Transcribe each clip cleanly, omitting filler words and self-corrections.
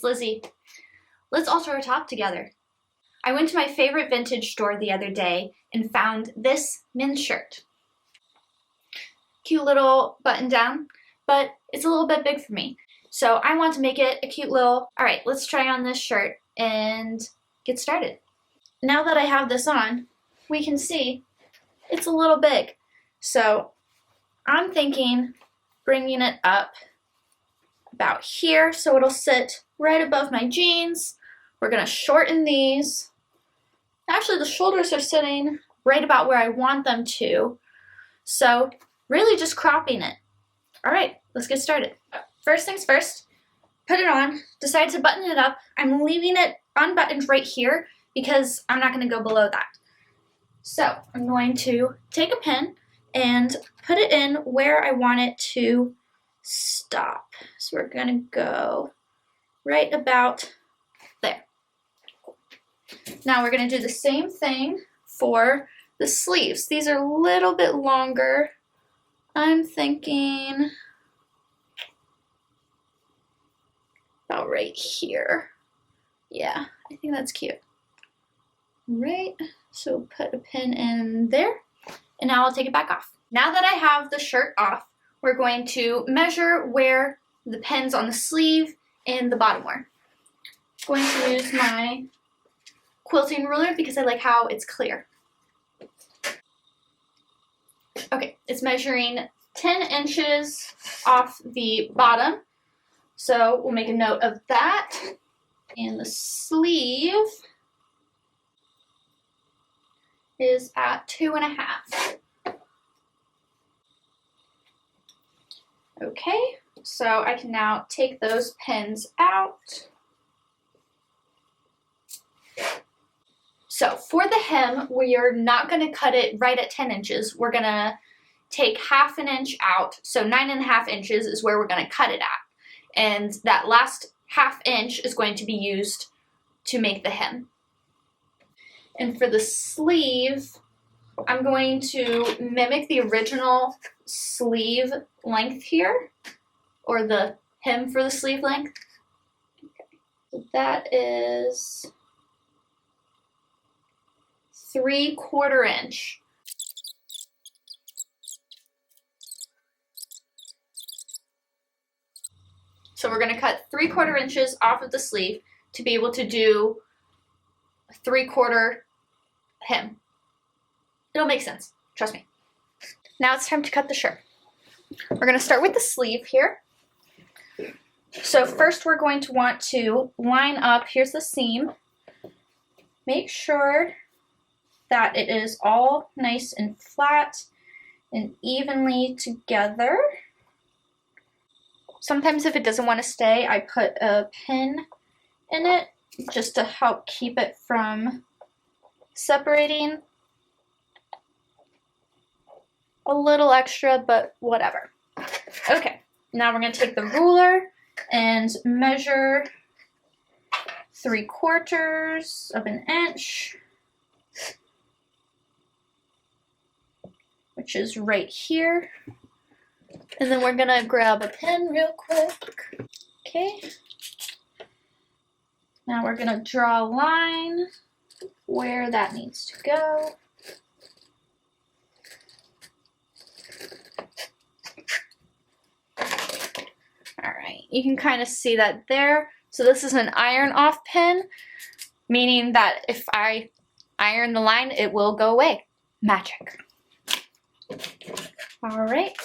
Lizzie. Let's alter our top together. I went to my favorite vintage store the other day and found this men's shirt. Cute little button down, but it's a little bit big for me. So I want to make it a cute little, all right, let's try on this shirt and get started. Now that I have this on, we can see it's a little big. So I'm thinking bringing it up about here so it'll sit right above my jeans. We're gonna shorten these. Actually, the shoulders are sitting right about where I want them to. So really just cropping it. All right, let's get started. First things first, put it on, decide to button it up. I'm leaving it unbuttoned right here because I'm not gonna go below that. So I'm going to take a pin and put it in where I want it to stop. So we're gonna go right about there. Now we're gonna do the same thing for the sleeves. These are a little bit longer. I'm thinking about right here. Yeah, I think that's cute. Right, so put a pin in there, and now I'll take it back off. Now that I have the shirt off, we're going to measure where the pins on the sleeve and the bottom were. I'm going to use my quilting ruler because I like how it's clear. Okay, it's measuring 10 inches off the bottom, so we'll make a note of that. And the sleeve is at 2.5. Okay, so I can now take those pins out. So for the hem, we are not going to cut it right at 10 inches. We're going to take 1/2 inch out, so 9.5 inches is where we're going to cut it at. And that last 1/2 inch is going to be used to make the hem. And for the sleeve, I'm going to mimic the original sleeve length here, or the hem for the sleeve length. Okay. So that is 3/4 inch. So we're going to cut 3/4 inches off of the sleeve to be able to do a 3/4 hem. It'll make sense, trust me. Now it's time to cut the shirt. We're going to start with the sleeve here. So first we're going to want to line up, here's the seam. Make sure that it is all nice and flat and evenly together. Sometimes if it doesn't want to stay, I put a pin in it just to help keep it from separating. A little extra, but whatever. Okay, now we're going to take the ruler and measure 3/4 of an inch, which is right here. And then we're gonna grab a pin real quick. Okay. Now we're gonna draw a line where that needs to go. All right, you can kind of see that there. So this is an iron off pin, meaning that if I iron the line, it will go away. Magic. All right.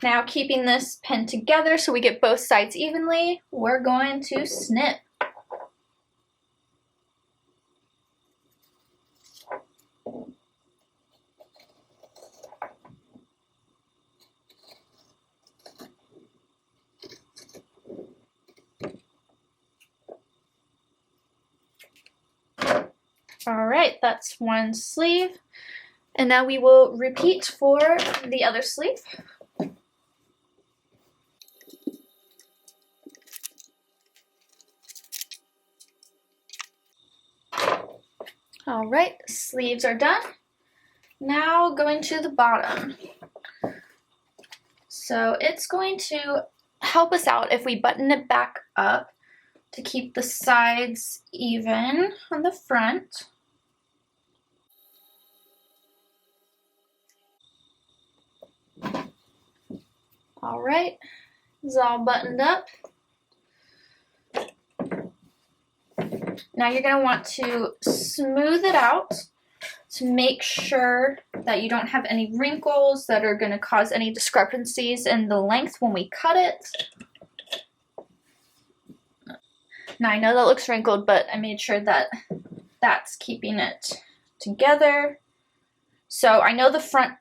Now keeping this pin together so we get both sides evenly, we're going to snip. All right, that's one sleeve. And now we will repeat for the other sleeve. All right, sleeves are done. Now going to the bottom. So it's going to help us out if we button it back up to keep the sides even on the front. All right, it's all buttoned up. Now you're going to want to smooth it out to make sure that you don't have any wrinkles that are going to cause any discrepancies in the length when we cut it. Now I know that looks wrinkled, but I made sure that that's keeping it together. So I know the front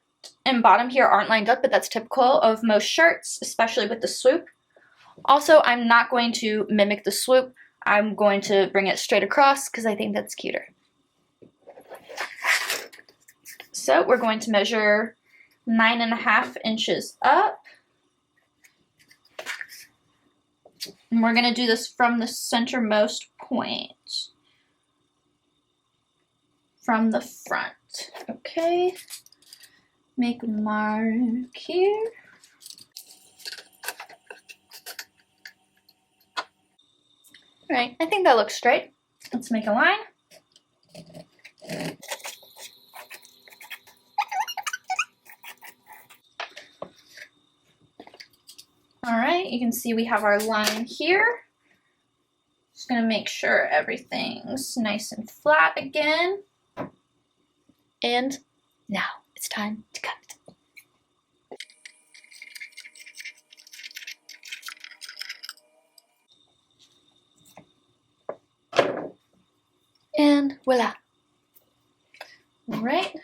and bottom here aren't lined up, but that's typical of most shirts, especially with the swoop. Also, I'm not going to mimic the swoop. I'm going to bring it straight across because I think that's cuter. So we're going to measure 9.5 inches up. And we're going to do this from the centermost point. From the front. Okay. Make a mark here. All right, I think that looks straight. Let's make a line. All right, you can see we have our line here. Just gonna make sure everything's nice and flat again. And now it's time to cut. And voila. All right,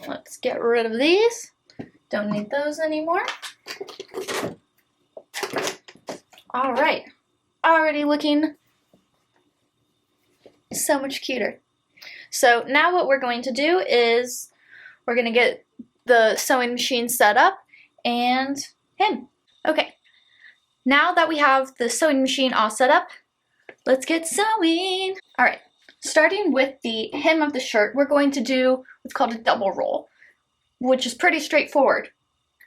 let's get rid of these. Don't need those anymore. All right, already looking so much cuter. So now what we're going to do is we're going to get the sewing machine set up and hem. Okay, now that we have the sewing machine all set up, let's get sewing. All right, starting with the hem of the shirt, we're going to do what's called a double roll, which is pretty straightforward.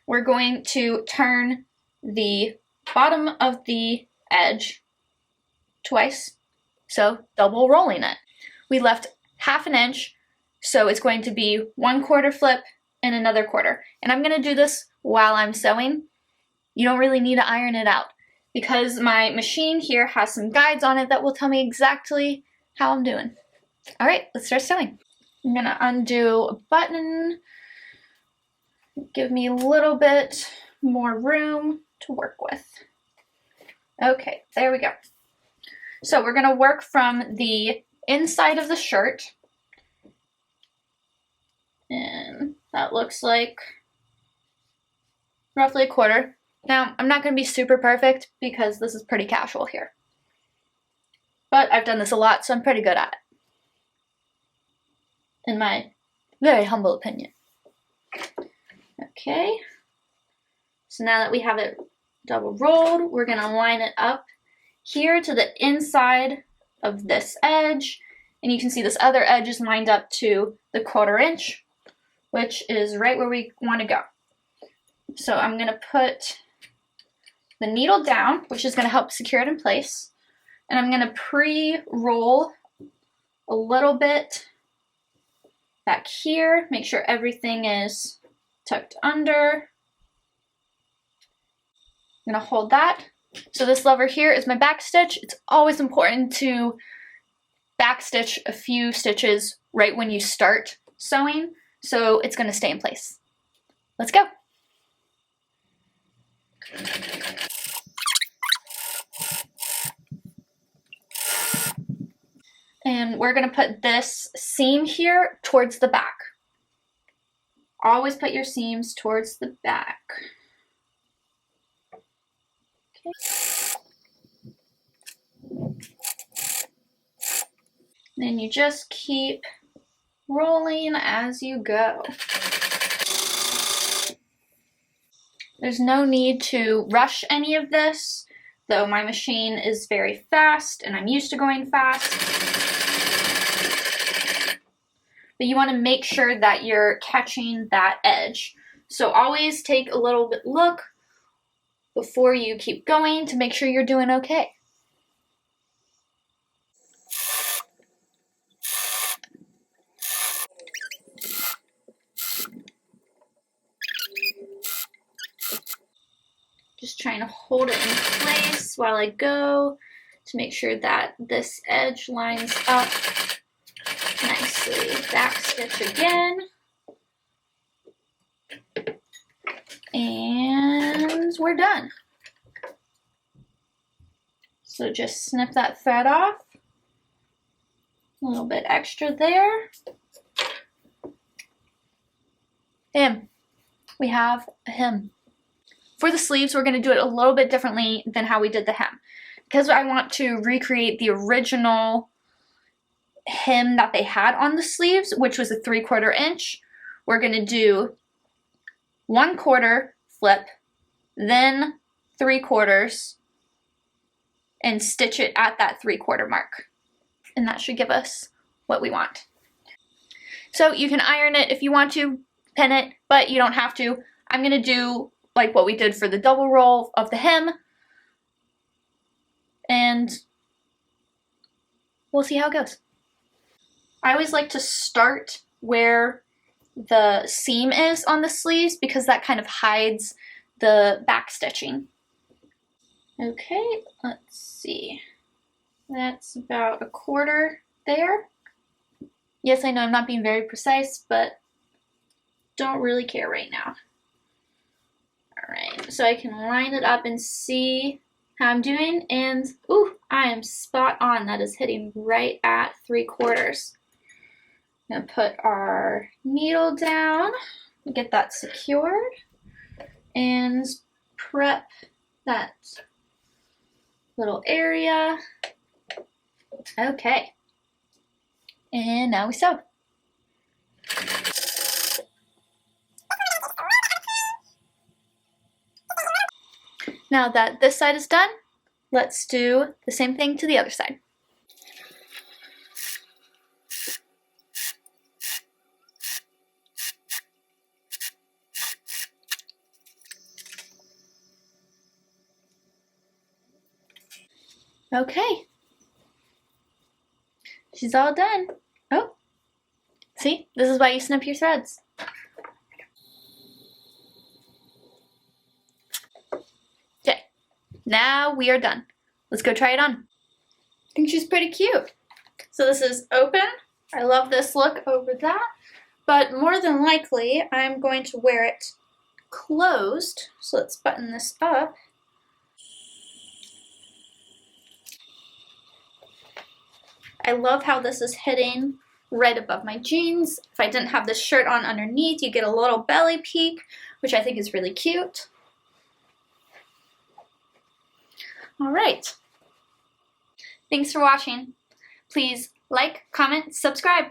We're going to turn the bottom of the edge twice, so double rolling it. We left 1/2 inch, so it's going to be 1/4 flip and another quarter. And I'm going to do this while I'm sewing. You don't really need to iron it out because my machine here has some guides on it that will tell me exactly how I'm doing. All right, let's start sewing. I'm going to undo a button, give me a little bit more room to work with. Okay, there we go. So we're going to work from the inside of the shirt. And that looks like roughly 1/4. Now, I'm not going to be super perfect because this is pretty casual here. But I've done this a lot, so I'm pretty good at it. In my very humble opinion. Okay. So now that we have it double rolled, we're going to line it up here to the inside of this edge. And you can see this other edge is lined up to the 1/4 inch, which is right where we want to go. So I'm going to put the needle down, which is going to help secure it in place. And I'm going to pre-roll a little bit back here, make sure everything is tucked under. I'm going to hold that. So this lever here is my back stitch. It's always important to back stitch a few stitches right when you start sewing, so it's going to stay in place. Let's go. And we're going to put this seam here towards the back. Always put your seams towards the back. Then you just keep rolling as you go. There's no need to rush any of this, though my machine is very fast and I'm used to going fast. But you want to make sure that you're catching that edge. So always take a little bit look before you keep going to make sure you're doing okay. Just trying to hold it in place while I go to make sure that this edge lines up nicely. Back stitch again. And we're done. So just snip that thread off. A little bit extra there. Hem. We have a hem. For the sleeves, we're going to do it a little bit differently than how we did the hem. Because I want to recreate the original hem that they had on the sleeves, which was a 3/4 inch, we're going to do 1/4 flip, then 3/4, and stitch it at that 3/4 mark. And that should give us what we want. So you can iron it if you want to, pin it, but you don't have to. I'm going to do like what we did for the double roll of the hem, and we'll see how it goes. I always like to start where the seam is on the sleeves because that kind of hides the back stitching. Okay, let's see. That's about 1/4 there. Yes, I know I'm not being very precise, but don't really care right now. Alright, so I can line it up and see how I'm doing, and ooh, I am spot on. That is hitting right at 3/4. I'm going to put our needle down, get that secured, and prep that little area. Okay, and now we sew. Now that this side is done, let's do the same thing to the other side. Okay, she's all done. Oh, see, this is why you snip your threads. Okay, now we are done. Let's go try it on. I think she's pretty cute. So this is open. I love this look over that, but more than likely I'm going to wear it closed. So let's button this up. I love how this is hitting right above my jeans. If I didn't have this shirt on underneath, you get a little belly peek, which I think is really cute. All right. Thanks for watching. Please like, comment, subscribe.